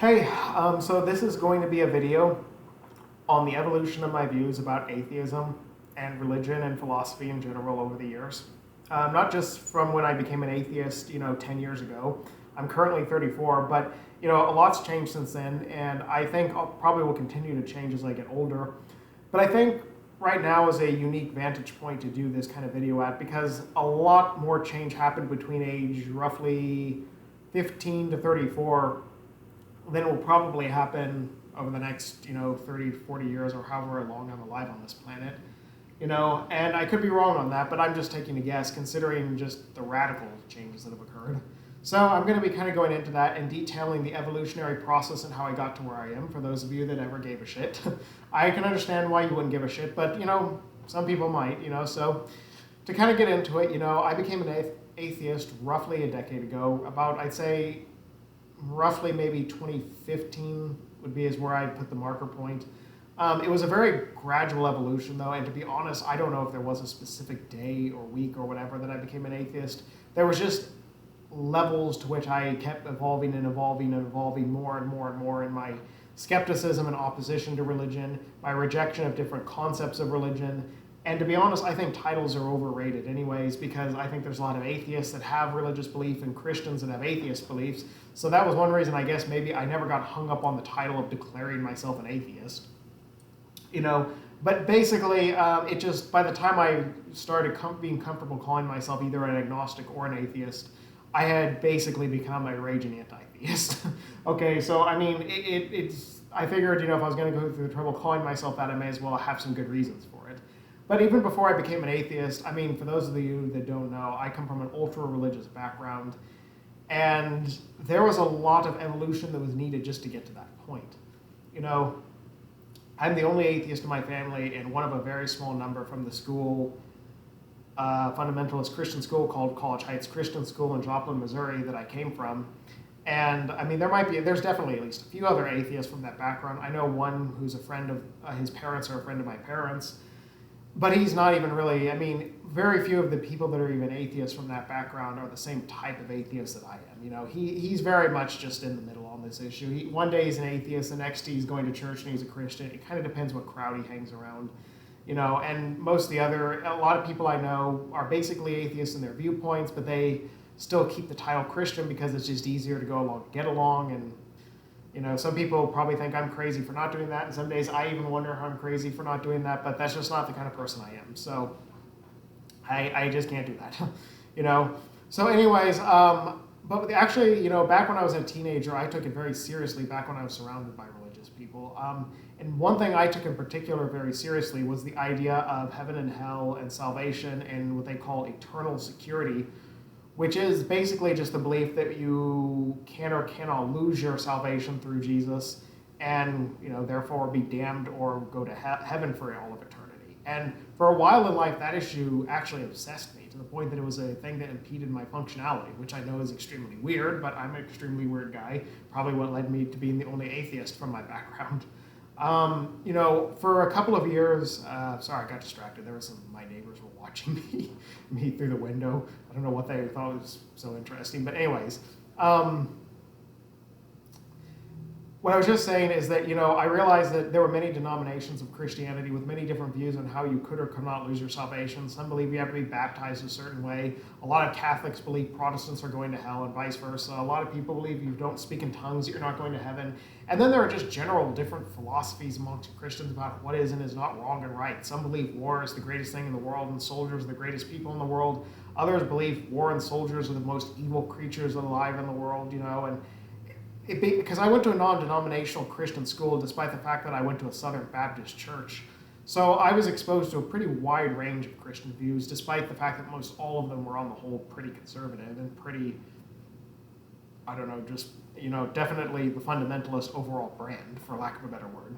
Hey, so this is going to be a video on the evolution of my views about atheism and religion and philosophy in general over the years. Not just from when I became an atheist, 10 years ago. I'm currently 34, but, a lot's changed since then, and I think I'll probably will continue to change as I get older. But I think right now is a unique vantage point to do this kind of video at because a lot more change happened between age roughly 15 to 34 then it will probably happen over the next, 30 to 40 years or however long I'm alive on this planet. And I could be wrong on that, but I'm just taking a guess considering just the radical changes that have occurred. So I'm going to be kind of going into that and detailing the evolutionary process and how I got to where I am for those of you that ever gave a shit. I can understand why you wouldn't give a shit, but, some people might, so to kind of get into it, I became an atheist roughly a decade ago, about, I'd say, roughly maybe 2015 would be is where I'd put the marker point. It was a very gradual evolution though, and to be honest, I don't know if there was a specific day or week or whatever that I became an atheist. There was just levels to which I kept evolving and evolving and evolving more and more and more in my skepticism and opposition to religion, my rejection of different concepts of religion. And to be honest, I think titles are overrated anyways, because I think there's a lot of atheists that have religious belief and Christians that have atheist beliefs. So that was one reason I guess maybe I never got hung up on the title of declaring myself an atheist. But basically, it just, by the time I started being comfortable calling myself either an agnostic or an atheist, I had basically become a raging anti-theist. Okay, so I mean, I figured, if I was going to go through the trouble calling myself that, I may as well have some good reasons for it. But even before I became an atheist, I mean, for those of you that don't know, I come from an ultra-religious background, and there was a lot of evolution that was needed just to get to that point. I'm the only atheist in my family and one of a very small number from the school, fundamentalist Christian school called College Heights Christian School in Joplin, Missouri that I came from. And I mean, there's definitely at least a few other atheists from that background. I know one who's a friend of, his parents are a friend of my parents. But he's not even really, I mean, very few of the people that are even atheists from that background are the same type of atheist that I am. He's very much just in the middle on this issue. One day he's an atheist, the next day he's going to church and he's a Christian. It kind of depends what crowd he hangs around, and most of a lot of people I know are basically atheists in their viewpoints, but they still keep the title Christian because it's just easier to go along, get along, and some people probably think I'm crazy for not doing that, and some days I even wonder how I'm crazy for not doing that, but that's just not the kind of person I am. So I just can't do that, So anyways, but actually, back when I was a teenager, I took it very seriously back when I was surrounded by religious people. And one thing I took in particular very seriously was the idea of heaven and hell and salvation and what they call eternal security, which is basically just the belief that you can or cannot lose your salvation through Jesus and, therefore be damned or go to heaven for all of eternity. And for a while in life, that issue actually obsessed me to the point that it was a thing that impeded my functionality, which I know is extremely weird, but I'm an extremely weird guy, probably what led me to being the only atheist from my background. For a couple of years, sorry, I got distracted. My neighbors were watching me through the window. I don't know what they thought was so interesting, but anyways, what I was just saying is that, I realized that there were many denominations of Christianity with many different views on how you could or could not lose your salvation. Some believe you have to be baptized a certain way. A lot of Catholics believe Protestants are going to hell and vice versa. A lot of people believe you don't speak in tongues, you're not going to heaven. And then there are just general different philosophies amongst Christians about what is and is not wrong and right. Some believe war is the greatest thing in the world and soldiers are the greatest people in the world. Others believe war and soldiers are the most evil creatures alive in the world, and because I went to a non-denominational Christian school despite the fact that I went to a Southern Baptist church. So I was exposed to a pretty wide range of Christian views despite the fact that most all of them were on the whole pretty conservative and pretty, I don't know, just, definitely the fundamentalist overall brand, for lack of a better word.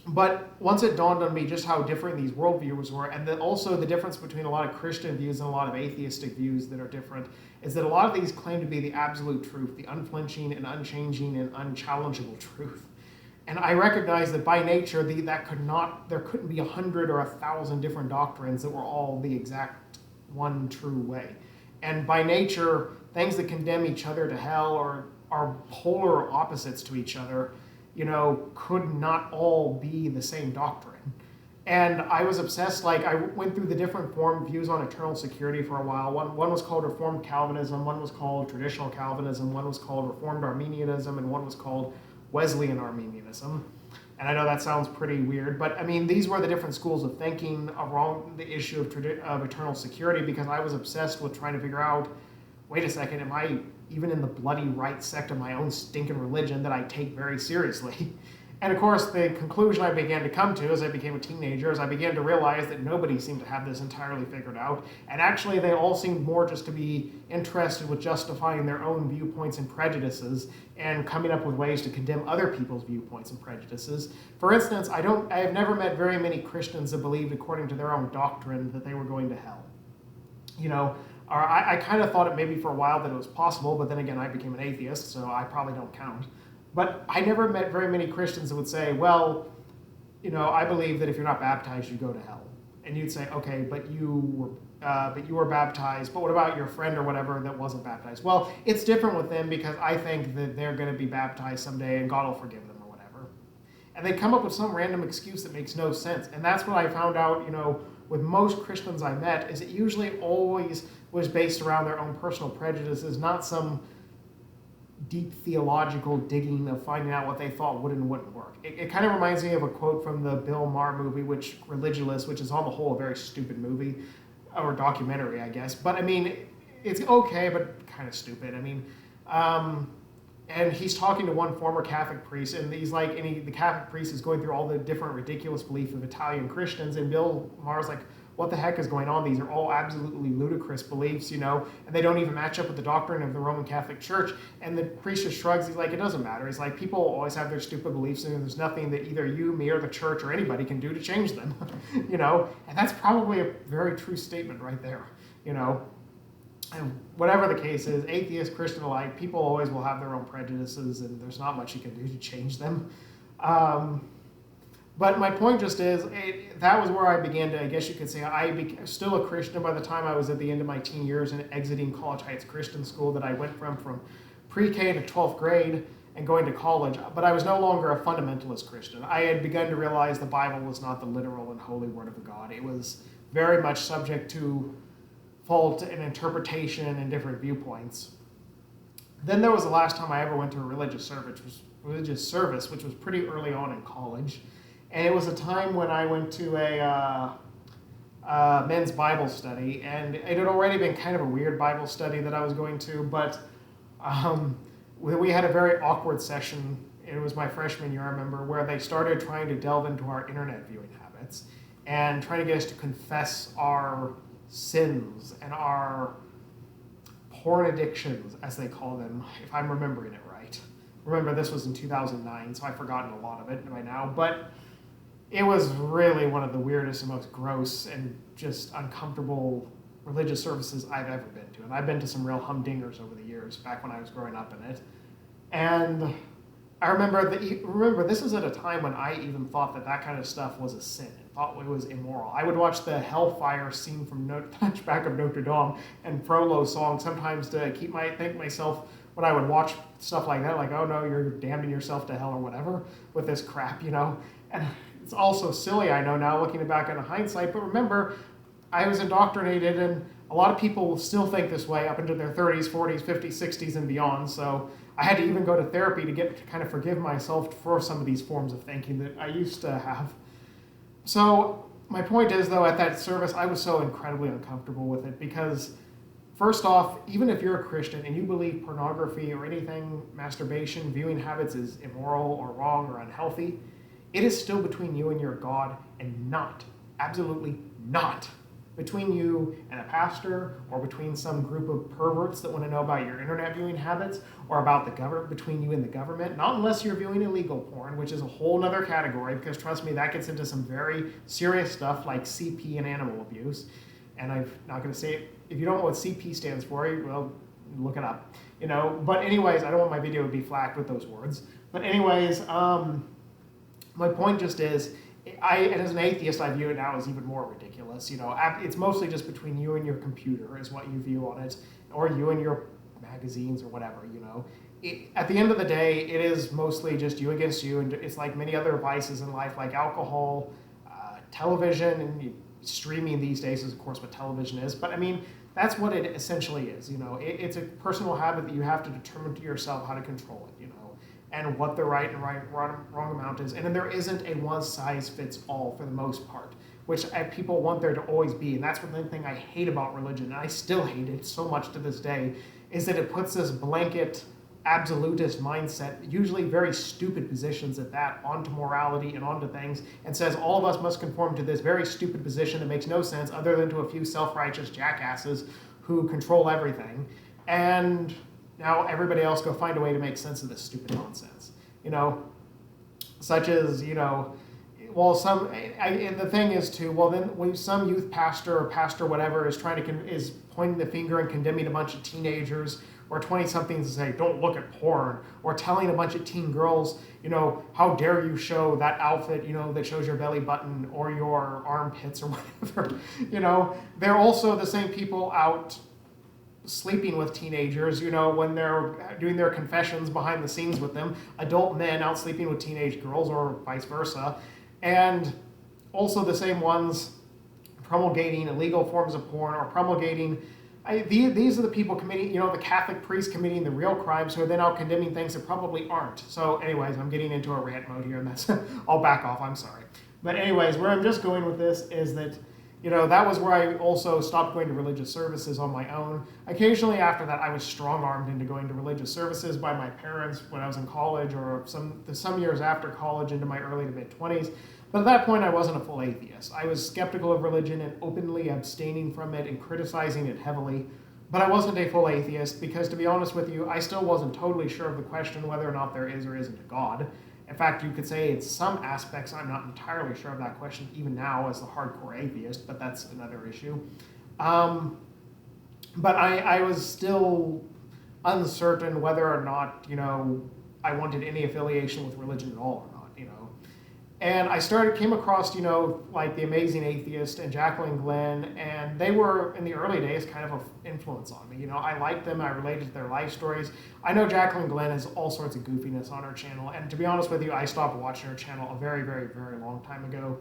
But once it dawned on me just how different these worldviews were, and then also the difference between a lot of Christian views and a lot of atheistic views that are different, is that a lot of these claim to be the absolute truth, the unflinching and unchanging and unchallengeable truth. And I recognize that by nature, there couldn't be 100 or 1,000 different doctrines that were all the exact one true way. And by nature, things that condemn each other to hell or are polar opposites to each other, could not all be the same doctrine. And I was obsessed, I went through the different views on eternal security for a while. One was called Reformed Calvinism, one was called Traditional Calvinism, one was called Reformed Arminianism, and one was called Wesleyan Arminianism. And I know that sounds pretty weird, but I mean, these were the different schools of thinking around the issue of eternal security, because I was obsessed with trying to figure out, wait a second, am I even in the bloody right sect of my own stinking religion that I take very seriously? And of course, the conclusion I began to come to as I became a teenager is I began to realize that nobody seemed to have this entirely figured out. And actually, they all seemed more just to be interested with justifying their own viewpoints and prejudices and coming up with ways to condemn other people's viewpoints and prejudices. For instance, I have never met very many Christians that believed, according to their own doctrine, that they were going to hell. Or I kind of thought it maybe for a while that it was possible, but then again, I became an atheist, so I probably don't count. But I never met very many Christians that would say, well, I believe that if you're not baptized, you go to hell. And you'd say, okay, but you were baptized, but what about your friend or whatever that wasn't baptized? Well, it's different with them because I think that they're going to be baptized someday and God will forgive them or whatever. And they come up with some random excuse that makes no sense. And that's what I found out, with most Christians I met, is it usually always was based around their own personal prejudices, not some deep theological digging of finding out what they thought would and wouldn't work. It kind of reminds me of a quote from the Bill Maher movie, Religulous, which is on the whole a very stupid movie, or documentary, I guess. But I mean, it's okay, but kind of stupid. I mean, and he's talking to one former Catholic priest, and the Catholic priest is going through all the different ridiculous beliefs of Italian Christians, and Bill Maher's like, what the heck is going on? These are all absolutely ludicrous beliefs, and they don't even match up with the doctrine of the Roman Catholic Church. And the priest just shrugs. He's like, it doesn't matter. He's like, people always have their stupid beliefs, and there's nothing that either you, me, or the church or anybody can do to change them, And that's probably a very true statement right there, And whatever the case is, atheist, Christian alike, people always will have their own prejudices, and there's not much you can do to change them. But my point just is, that was where I began to, I guess you could say, I became still a Christian by the time I was at the end of my teen years and exiting College Heights Christian School that I went from pre-K to 12th grade and going to college. But I was no longer a fundamentalist Christian. I had begun to realize the Bible was not the literal and holy word of God. It was very much subject to fault and interpretation and different viewpoints. Then there was the last time I ever went to a religious service, which was pretty early on in college. And it was a time when I went to a men's Bible study, and it had already been kind of a weird Bible study that I was going to, but we had a very awkward session. It was my freshman year, I remember, where they started trying to delve into our internet viewing habits and trying to get us to confess our sins and our porn addictions, as they call them, if I'm remembering it right. Remember, this was in 2009, so I've forgotten a lot of it by now, but it was really one of the weirdest and most gross and just uncomfortable religious services I've ever been to. And I've been to some real humdingers over the years, back when I was growing up in it. And I remember this was at a time when I even thought that kind of stuff was a sin, and thought it was immoral. I would watch the hellfire scene from Hunchback of Notre Dame and Frollo's song sometimes to think myself, when I would watch stuff like that, like, oh no, you're damning yourself to hell or whatever with this crap, And it's also silly, I know now, looking back on hindsight, but remember, I was indoctrinated, and a lot of people will still think this way up into their 30s, 40s, 50s, 60s, and beyond, so I had to even go to therapy to kind of forgive myself for some of these forms of thinking that I used to have. So my point is, though, at that service, I was so incredibly uncomfortable with it, because first off, even if you're a Christian and you believe pornography or anything, masturbation, viewing habits is immoral or wrong or unhealthy, it is still between you and your God, and absolutely not, between you and a pastor, or between some group of perverts that want to know about your internet viewing habits, or about the government, between you and the government. Not unless you're viewing illegal porn, which is a whole nother category, because trust me, that gets into some very serious stuff like CP and animal abuse. And I'm not going to say it. If you don't know what CP stands for, well, look it up. But anyways, I don't want my video to be flagged with those words. But anyways, my point just is, and as an atheist, I view it now as even more ridiculous. It's mostly just between you and your computer is what you view on it, or you and your magazines or whatever, At the end of the day, it is mostly just you against you, and it's like many other vices in life, like alcohol, television, and streaming these days is, of course, what television is. But I mean, that's what it essentially is. It's a personal habit that you have to determine to yourself how to control it, and what the right and wrong amount is. And then there isn't a one-size-fits-all for the most part, which people want there to always be. And that's one thing I hate about religion, and I still hate it so much to this day, is that it puts this blanket absolutist mindset, usually very stupid positions at that, onto morality and onto things, and says all of us must conform to this very stupid position that makes no sense other than to a few self-righteous jackasses who control everything. And now everybody else go find a way to make sense of this stupid nonsense. Such as, and the thing is too, then when some youth pastor or pastor whatever is is pointing the finger and condemning a bunch of teenagers or 20-somethings to say, don't look at porn, or telling a bunch of teen girls, how dare you show that outfit, that shows your belly button or your armpits or whatever. They're also the same people out sleeping with teenagers, when they're doing their confessions behind the scenes with them, adult men out sleeping with teenage girls or vice versa, and also the same ones promulgating illegal forms of porn or promulgating these are the people committing, the Catholic priests committing the real crimes who are then out condemning things that probably aren't. So anyways, I'm getting into a rant mode here, and that's, I'll back off, I'm sorry. But anyways, where I'm just going with this is that, that was where I also stopped going to religious services on my own. Occasionally after that, I was strong-armed into going to religious services by my parents when I was in college, or some years after college into my early to mid-20s. But at that point, I wasn't a full atheist. I was skeptical of religion and openly abstaining from it and criticizing it heavily. But I wasn't a full atheist because, to be honest with you, I still wasn't totally sure of the question whether or not there is or isn't a God. In fact, you could say in some aspects I'm not entirely sure of that question even now as the hardcore atheist, but that's another issue. But I was still uncertain whether or not, I wanted any affiliation with religion at all or not, And I came across, like The Amazing Atheist and Jacqueline Glenn, and they were, in the early days, kind of an influence on me. I liked them, I related to their life stories. I know Jacqueline Glenn has all sorts of goofiness on her channel, and to be honest with you, I stopped watching her channel a very, very, very long time ago,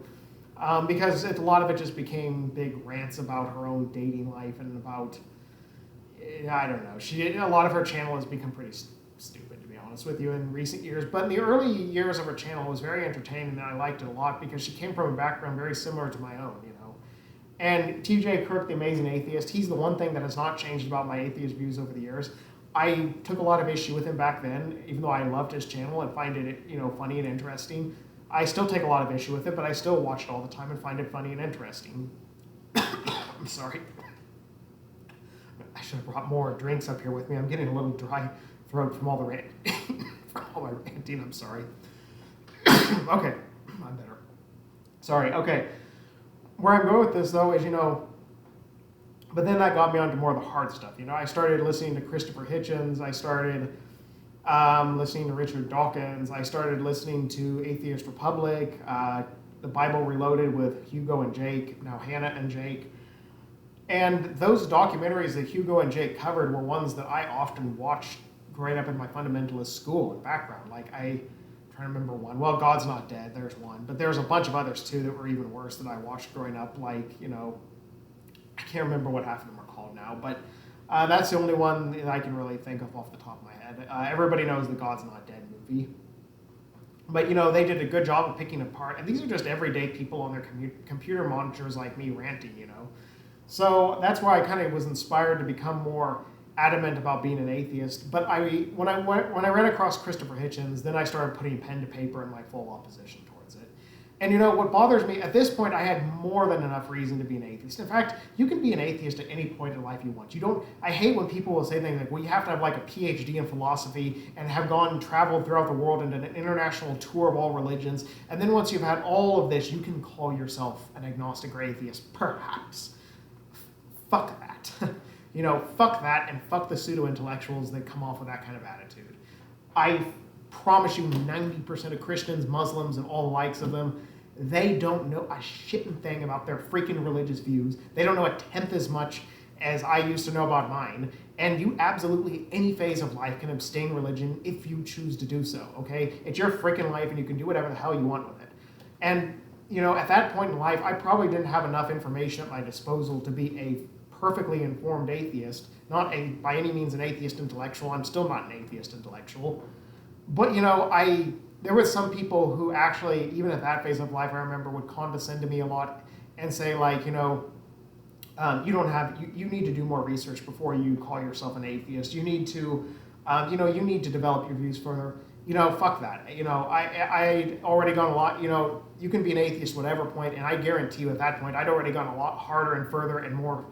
because a lot of it just became big rants about her own dating life and about, I don't know, a lot of her channel has become pretty stupid, to be honest with you, in recent years. But in the early years of her channel, it was very entertaining, and I liked it a lot because she came from a background very similar to my own, And TJ Kirk, The Amazing Atheist, he's the one thing that has not changed about my atheist views over the years. I took a lot of issue with him back then, even though I loved his channel and find it, funny and interesting. I still take a lot of issue with it, but I still watch it all the time and find it funny and interesting. I'm sorry. I should have brought more drinks up here with me. I'm getting a little dry throat from all the from all my ranting. I'm sorry. Okay, I'm better. Sorry. Okay, where I'm going with this though is but then that got me onto more of the hard stuff. I started listening to Christopher Hitchens. I started listening to Richard Dawkins. I started listening to Atheist Republic, The Bible Reloaded with Hugo and Jake, now Hannah and Jake. And those documentaries that Hugo and Jake covered were ones that I often watched growing up in my fundamentalist school and background. Like, I'm trying to remember one. Well, God's Not Dead, there's one. But there's a bunch of others, too, that were even worse that I watched growing up. Like, I can't remember what half of them are called now. But that's the only one that I can really think of off the top of my head. Everybody knows the God's Not Dead movie. But, they did a good job of picking apart. And these are just everyday people on their computer monitors like me ranting, So that's where I kind of was inspired to become more adamant about being an atheist. But when I ran across Christopher Hitchens, then I started putting pen to paper in like full opposition towards it. And what bothers me, at this point, I had more than enough reason to be an atheist. In fact, you can be an atheist at any point in life you want. I hate when people will say things like, well, you have to have like a PhD in philosophy and have traveled throughout the world and done an international tour of all religions. And then once you've had all of this, you can call yourself an agnostic or atheist, perhaps. Fuck that. Fuck that, and fuck the pseudo-intellectuals that come off with that kind of attitude. I promise you 90% of Christians, Muslims, and all the likes of them, they don't know a shitting thing about their freaking religious views. They don't know a tenth as much as I used to know about mine. And you absolutely, any phase of life, can abstain religion if you choose to do so, okay? It's your freaking life and you can do whatever the hell you want with it. And, at that point in life, I probably didn't have enough information at my disposal to be a perfectly informed atheist, not by any means an atheist intellectual. I'm still not an atheist intellectual. But, there were some people who actually, even at that phase of life, I remember would condescend to me a lot and say, like, you need to do more research before you call yourself an atheist. You need to, you need to develop your views further. Fuck that. I already gone a lot, you can be an atheist whatever point, and I guarantee you at that point, I'd already gone a lot harder and further and more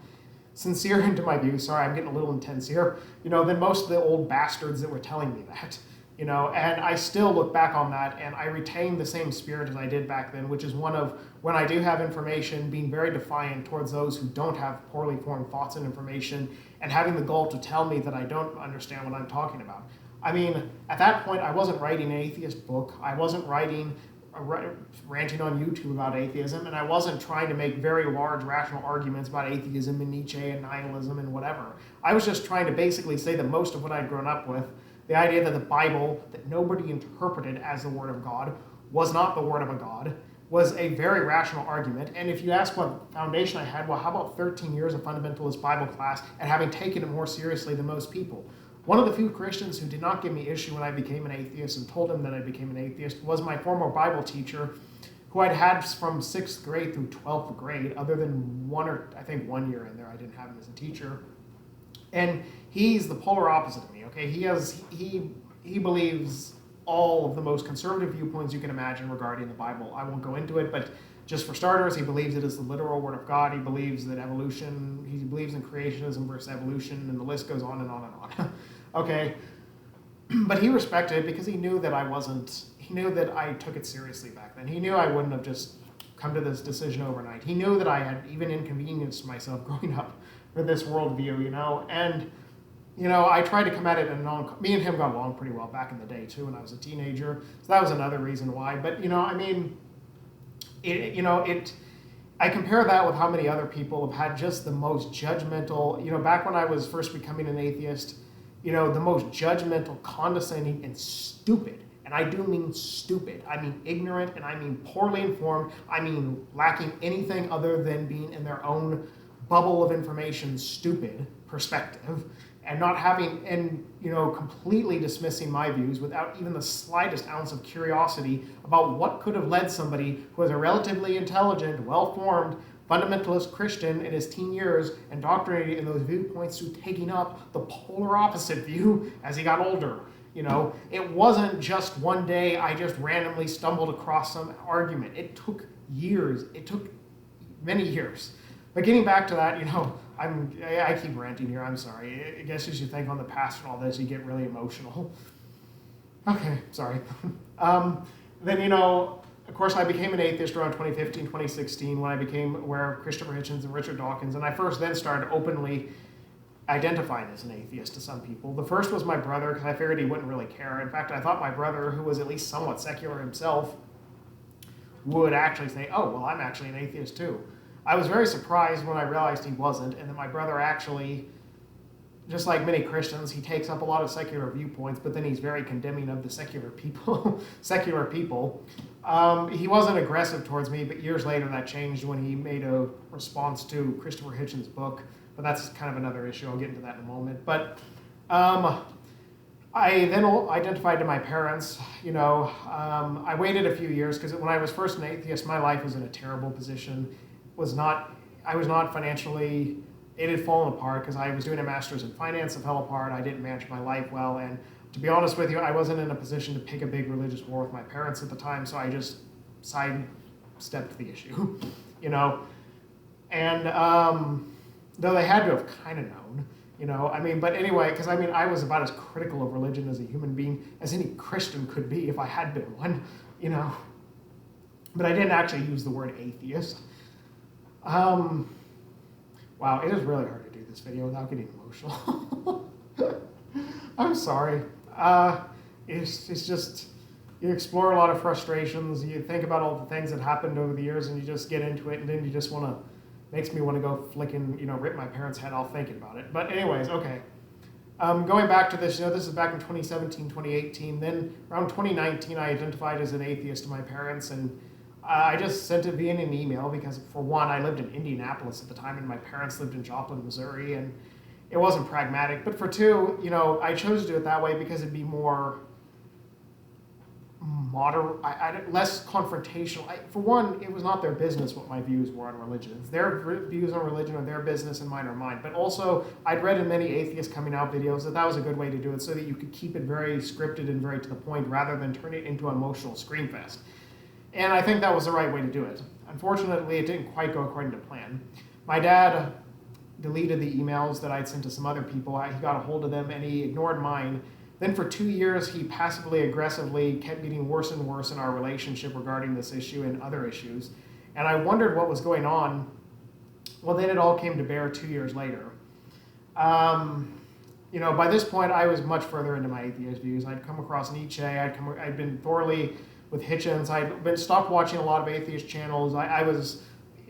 sincere into my views. Sorry, I'm getting a little intense here, than most of the old bastards that were telling me that. And I still look back on that and I retain the same spirit as I did back then, which is one of, when I do have information, being very defiant towards those who don't have poorly formed thoughts and information, and having the gall to tell me that I don't understand what I'm talking about. I mean, at that point, I wasn't writing an atheist book. I wasn't ranting on YouTube about atheism, and I wasn't trying to make very large rational arguments about atheism and Nietzsche and nihilism and whatever. I was just trying to basically say that most of what I'd grown up with, the idea that the Bible, that nobody interpreted as the Word of God, was not the Word of a God, was a very rational argument. And if you ask what foundation I had, well, how about 13 years of fundamentalist Bible class and having taken it more seriously than most people? One of the few Christians who did not give me issue when I became an atheist and told him that I became an atheist was my former Bible teacher, who I'd had from 6th grade through 12th grade, other than 1 year in there I didn't have him as a teacher. And he's the polar opposite of me, okay? He believes all of the most conservative viewpoints you can imagine regarding the Bible. I won't go into it, but just for starters, he believes it is the literal word of God. He believes that evolution, he believes in creationism versus evolution, and the list goes on and on and on. Okay? But he respected it because he knew that he knew that I took it seriously back then. He knew I wouldn't have just come to this decision overnight. He knew that I had even inconvenienced myself growing up with this worldview, and I tried to come at it in me and him got along pretty well back in the day too when I was a teenager, so that was another reason why. But I compare that with how many other people have had just the most judgmental, back when I was first becoming an atheist, the most judgmental, condescending, and stupid. And I do mean stupid. I mean ignorant, and I mean poorly informed. I mean lacking anything other than being in their own bubble of information, stupid perspective, and not having, and completely dismissing my views without even the slightest ounce of curiosity about what could have led somebody who was a relatively intelligent, well-formed, fundamentalist Christian in his teen years, indoctrinated in those viewpoints, to taking up the polar opposite view as he got older. It wasn't just one day I just randomly stumbled across some argument. It took years. It took many years. But getting back to that, I keep ranting here, I'm sorry. I guess as you think on the past and all this, you get really emotional. Okay, sorry. Then, of course, I became an atheist around 2015, 2016, when I became aware of Christopher Hitchens and Richard Dawkins, and I first then started openly identifying as an atheist to some people. The first was my brother, because I figured he wouldn't really care. In fact, I thought my brother, who was at least somewhat secular himself, would actually say, oh, well, I'm actually an atheist too. I was very surprised when I realized he wasn't, and that my brother actually, just like many Christians, he takes up a lot of secular viewpoints, but then he's very condemning of the secular people. He wasn't aggressive towards me, but years later that changed when he made a response to Christopher Hitchens' book. But that's kind of another issue. I'll get into that in a moment. But I then identified to my parents. I waited a few years because when I was first an atheist, my life was in a terrible position. I was not financially, it had fallen apart because I was doing a master's in finance. It fell apart. I didn't manage my life well. And to be honest with you, I wasn't in a position to pick a big religious war with my parents at the time. So I just sidestepped the issue, And though they had to have kind of known, but anyway, because I was about as critical of religion as a human being as any Christian could be if I had been one, But I didn't actually use the word atheist. Wow, it is really hard to do this video without getting emotional. I'm sorry. It's just, you explore a lot of frustrations, you think about all the things that happened over the years, and you just get into it, and then you just makes me want to go flicking, rip my parents' head off thinking about it. But anyways, okay. Going back to this, this is back in 2017, 2018. Then around 2019, I identified as an atheist to my parents, and I just sent it via an email because, for one, I lived in Indianapolis at the time, and my parents lived in Joplin, Missouri, and it wasn't pragmatic. But for two, I chose to do it that way because it'd be more less confrontational. For one, it was not their business what my views were on religion. It's their views on religion are their business and mine are mine. But also, I'd read in many atheist coming out videos that was a good way to do it so that you could keep it very scripted and very to the point rather than turn it into an emotional scream fest. And I think that was the right way to do it. Unfortunately, it didn't quite go according to plan. My dad deleted the emails that I'd sent to some other people. He got a hold of them and he ignored mine. Then for 2 years, he passively aggressively kept getting worse and worse in our relationship regarding this issue and other issues. And I wondered what was going on. Well, then it all came to bear 2 years later. By this point, I was much further into my atheist views. I'd come across Nietzsche. I'd been thoroughly with Hitchens. I'd been stopped watching a lot of atheist channels. I was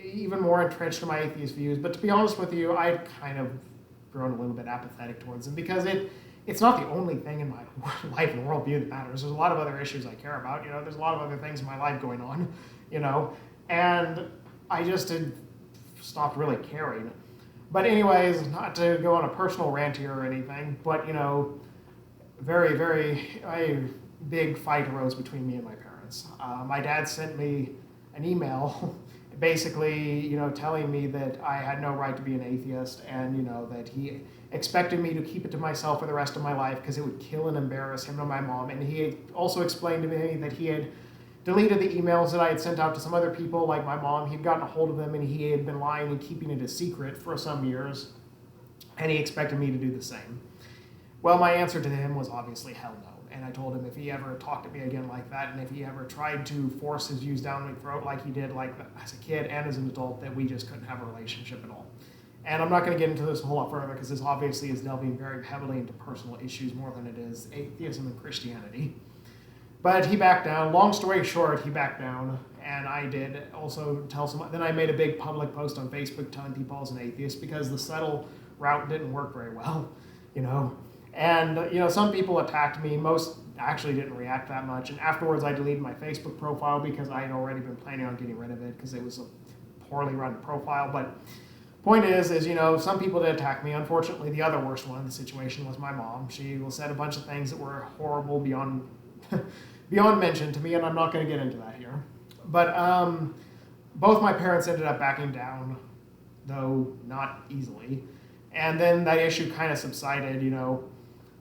even more entrenched in my atheist views. But to be honest with you, I'd kind of grown a little bit apathetic towards them because it's not the only thing in my life and worldview that matters. There's a lot of other issues I care about. There's a lot of other things in my life going on, and I just had stopped really caring. But anyways, not to go on a personal rant here or anything, but very, very big fight arose between me and my parents. My dad sent me an email basically, telling me that I had no right to be an atheist and, that he expected me to keep it to myself for the rest of my life because it would kill and embarrass him and my mom. And he also explained to me that he had deleted the emails that I had sent out to some other people, like my mom. He'd gotten a hold of them and he had been lying and keeping it a secret for some years. And he expected me to do the same. Well, my answer to him was obviously hell no. And I told him if he ever talked to me again like that, and if he ever tried to force his views down my throat like he did like as a kid and as an adult, that we just couldn't have a relationship at all. And I'm not going to get into this a whole lot further because this obviously is delving very heavily into personal issues more than it is atheism and Christianity. But he backed down. Long story short, he backed down. And I did also tell someone. Then I made a big public post on Facebook telling people I was an atheist because the subtle route didn't work very well, And, some people attacked me. Most actually didn't react that much. And afterwards, I deleted my Facebook profile because I had already been planning on getting rid of it because it was a poorly run profile. But point is, some people did attack me. Unfortunately, the other worst one in the situation was my mom. She said a bunch of things that were horrible beyond mention to me, and I'm not going to get into that here. But both my parents ended up backing down, though not easily. And then that issue kind of subsided,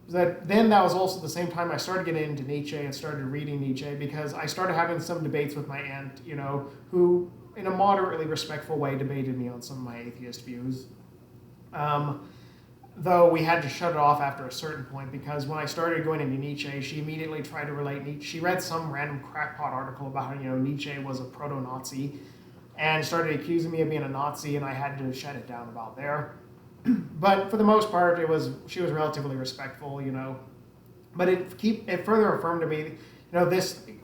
That was also the same time I started getting into Nietzsche and started reading Nietzsche because I started having some debates with my aunt, who in a moderately respectful way debated me on some of my atheist views. Though we had to shut it off after a certain point because when I started going into Nietzsche, she immediately tried to relate Nietzsche. She read some random crackpot article about how, Nietzsche was a proto-Nazi and started accusing me of being a Nazi, and I had to shut it down about there. But for the most part, she was relatively respectful, But it further affirmed to me,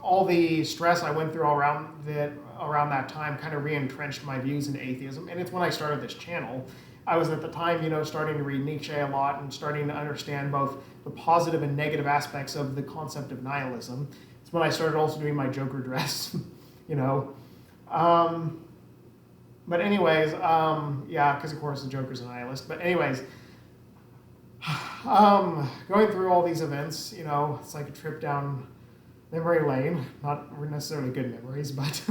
all the stress I went through around that time kind of re-entrenched my views into atheism. And it's when I started this channel. I was at the time, starting to read Nietzsche a lot and starting to understand both the positive and negative aspects of the concept of nihilism. It's when I started also doing my Joker dress, But anyways, because of course the Joker's a nihilist. But anyways, going through all these events, it's like a trip down memory lane. Not necessarily good memories, but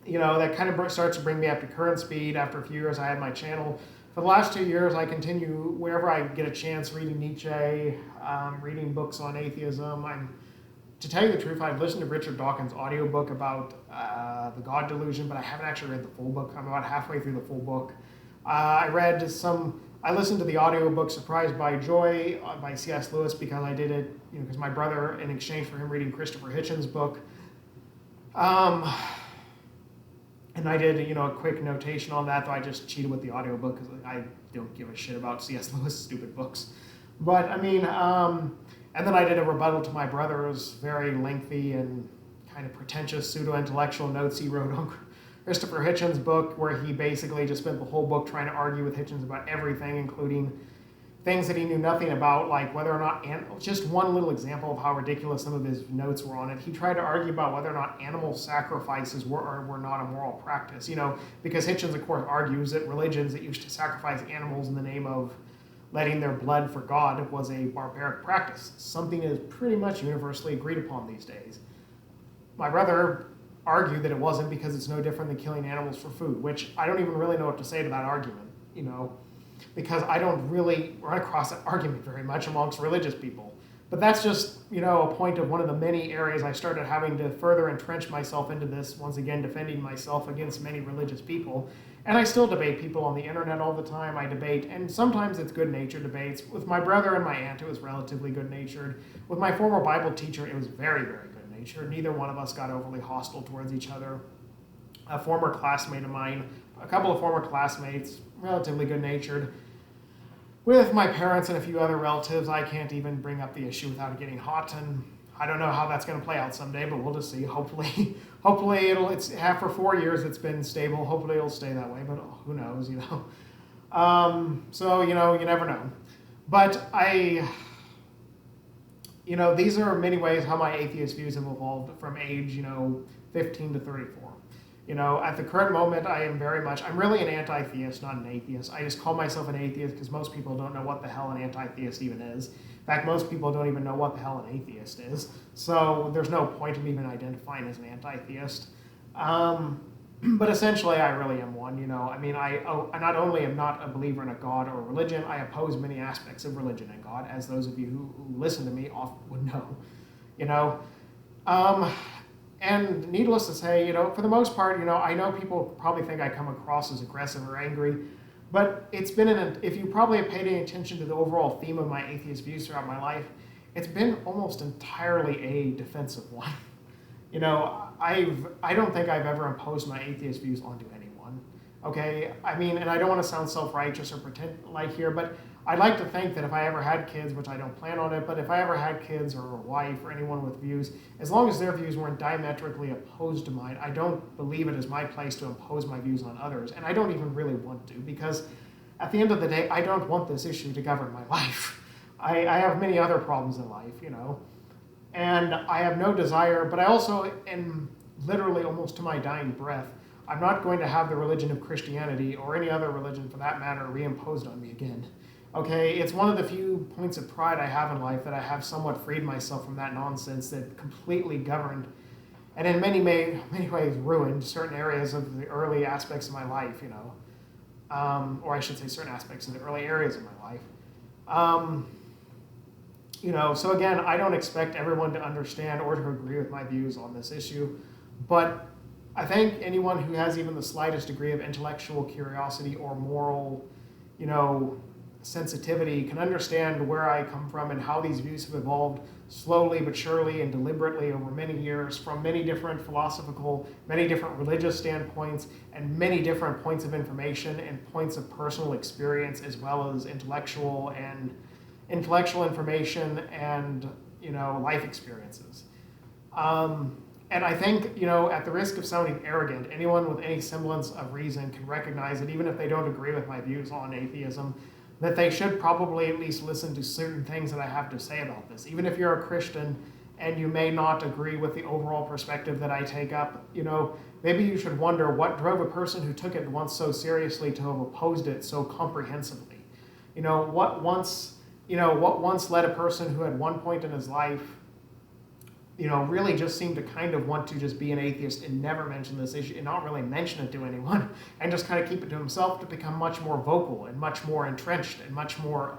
that kind of starts to bring me up to current speed. After a few years, I had my channel. For the last 2 years, I continue wherever I get a chance reading Nietzsche, reading books on atheism. To tell you the truth, I've listened to Richard Dawkins' audiobook about the God delusion, but I haven't actually read the full book. I'm about halfway through the full book. I listened to the audiobook Surprised by Joy by C.S. Lewis because I did it, because my brother, in exchange for him reading Christopher Hitchens' book, and I did, a quick notation on that, though I just cheated with the audiobook because I don't give a shit about C.S. Lewis' stupid books. But, and then I did a rebuttal to my brother's very lengthy and kind of pretentious pseudo-intellectual notes he wrote on Christopher Hitchens' book, where he basically just spent the whole book trying to argue with Hitchens about everything, including things that he knew nothing about, like whether or not, just one little example of how ridiculous some of his notes were on it. He tried to argue about whether or not animal sacrifices were or were not a moral practice, because Hitchens, of course, argues that religions that used to sacrifice animals in the name of letting their blood for God was a barbaric practice, something that is pretty much universally agreed upon these days. My brother argued that it wasn't because it's no different than killing animals for food, which I don't even really know what to say to that argument, because I don't really run across that argument very much amongst religious people. But that's just, a point of one of the many areas I started having to further entrench myself into this, once again defending myself against many religious people. And I still debate people on the internet all the time. I debate, and sometimes it's good-natured debates. With my brother and my aunt, it was relatively good-natured. With my former Bible teacher, it was very, very good-natured. Neither one of us got overly hostile towards each other. A former classmate of mine, a couple of former classmates, relatively good-natured. With my parents and a few other relatives, I can't even bring up the issue without it getting hot, and I don't know how that's going to play out someday, but we'll just see. Hopefully it's for 4 years it's been stable. Hopefully it'll stay that way, but who knows, So, you never know. But these are many ways how my atheist views have evolved from age, 15 to 34. At the current moment, I'm really an anti-theist, not an atheist. I just call myself an atheist because most people don't know what the hell an anti-theist even is. In fact, most people don't even know what the hell an atheist is. So there's no point in even identifying as an anti-theist. But essentially, I really am one, I not only am not a believer in a God or a religion, I oppose many aspects of religion and God, as those of you who listen to me often would know, And needless to say, for the most part, I know people probably think I come across as aggressive or angry, but it's been if you probably have paid any attention to the overall theme of my atheist views throughout my life, it's been almost entirely a defensive one. I don't think I've ever imposed my atheist views onto anyone. Okay, and I don't want to sound self-righteous or pretend like here, but I'd like to think that if I ever had kids, which I don't plan on it, but if I ever had kids or a wife or anyone with views, as long as their views weren't diametrically opposed to mine, I don't believe it is my place to impose my views on others, and I don't even really want to, because at the end of the day, I don't want this issue to govern my life. I have many other problems in life, and I have no desire, but I also am literally almost to my dying breath, I'm not going to have the religion of Christianity, or any other religion for that matter, reimposed on me again. Okay, it's one of the few points of pride I have in life that I have somewhat freed myself from that nonsense that completely governed and in many ways ruined certain areas of the early aspects of my life, or I should say certain aspects of the early areas of my life. So again, I don't expect everyone to understand or to agree with my views on this issue, but I think anyone who has even the slightest degree of intellectual curiosity or moral, sensitivity can understand where I come from and how these views have evolved slowly but surely and deliberately over many years from many different philosophical, many different religious standpoints, and many different points of information and points of personal experience, as well as intellectual information and life experiences. And I think, at the risk of sounding arrogant, anyone with any semblance of reason can recognize that even if they don't agree with my views on atheism, that they should probably at least listen to certain things that I have to say about this. Even if you're a Christian and you may not agree with the overall perspective that I take up, maybe you should wonder what drove a person who took it once so seriously to have opposed it so comprehensively. What once led a person who at one point in his life really just seemed to kind of want to just be an atheist and never mention this issue and not really mention it to anyone and just kind of keep it to himself, to become much more vocal and much more entrenched and much more,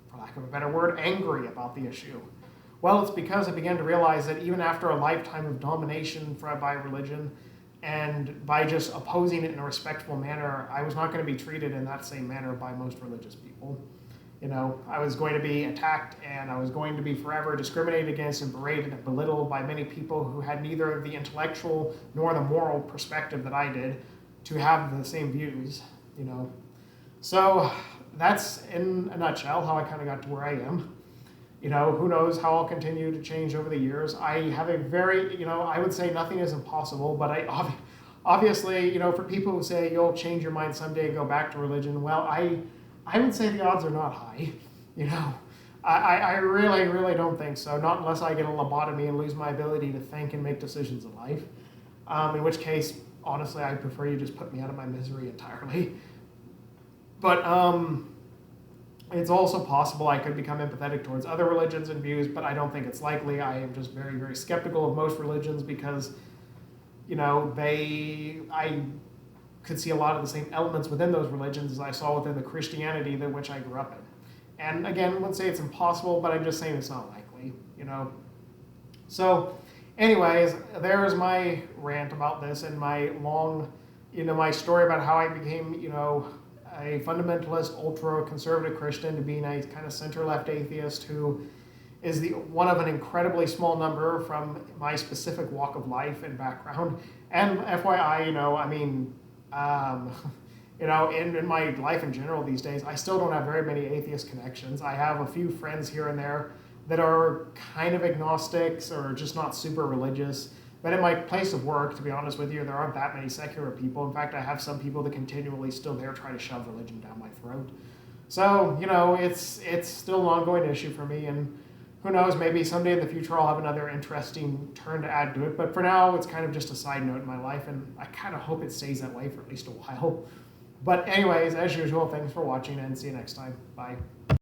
for lack of a better word, angry about the issue. Well, it's because I began to realize that even after a lifetime of domination by religion and by just opposing it in a respectful manner, I was not going to be treated in that same manner by most religious people. I was going to be attacked and I was going to be forever discriminated against and berated and belittled by many people who had neither the intellectual nor the moral perspective that I did to have the same views, So that's, in a nutshell, how I kind of got to where I am. Who knows how I'll continue to change over the years. I have a very, I would say nothing is impossible, but I obviously, for people who say you'll change your mind someday and go back to religion, well, I would say the odds are not high. You know, I really, really don't think so. Not unless I get a lobotomy and lose my ability to think and make decisions in life. In which case, honestly, I prefer you just put me out of my misery entirely. But it's also possible I could become empathetic towards other religions and views, but I don't think it's likely. I am just very, very skeptical of most religions because, you know, I could see a lot of the same elements within those religions as I saw within the Christianity that which I grew up in. And again, I wouldn't say it's impossible, but I'm just saying it's not likely, you know. So anyways, there's my rant about this and my long, my story about how I became, a fundamentalist, ultra-conservative Christian to being a kind of center-left atheist who is one of an incredibly small number from my specific walk of life and background. And FYI, in my life in general these days, I still don't have very many atheist connections. I have a few friends here and there that are kind of agnostics or just not super religious. But in my place of work, to be honest with you, there aren't that many secular people. In fact, I have some people that continually still there try to shove religion down my throat. So, it's still an ongoing issue for me, and who knows, maybe someday in the future I'll have another interesting turn to add to it. But for now, it's kind of just a side note in my life, and I kind of hope it stays that way for at least a while. But anyways, as usual, thanks for watching, and see you next time. Bye.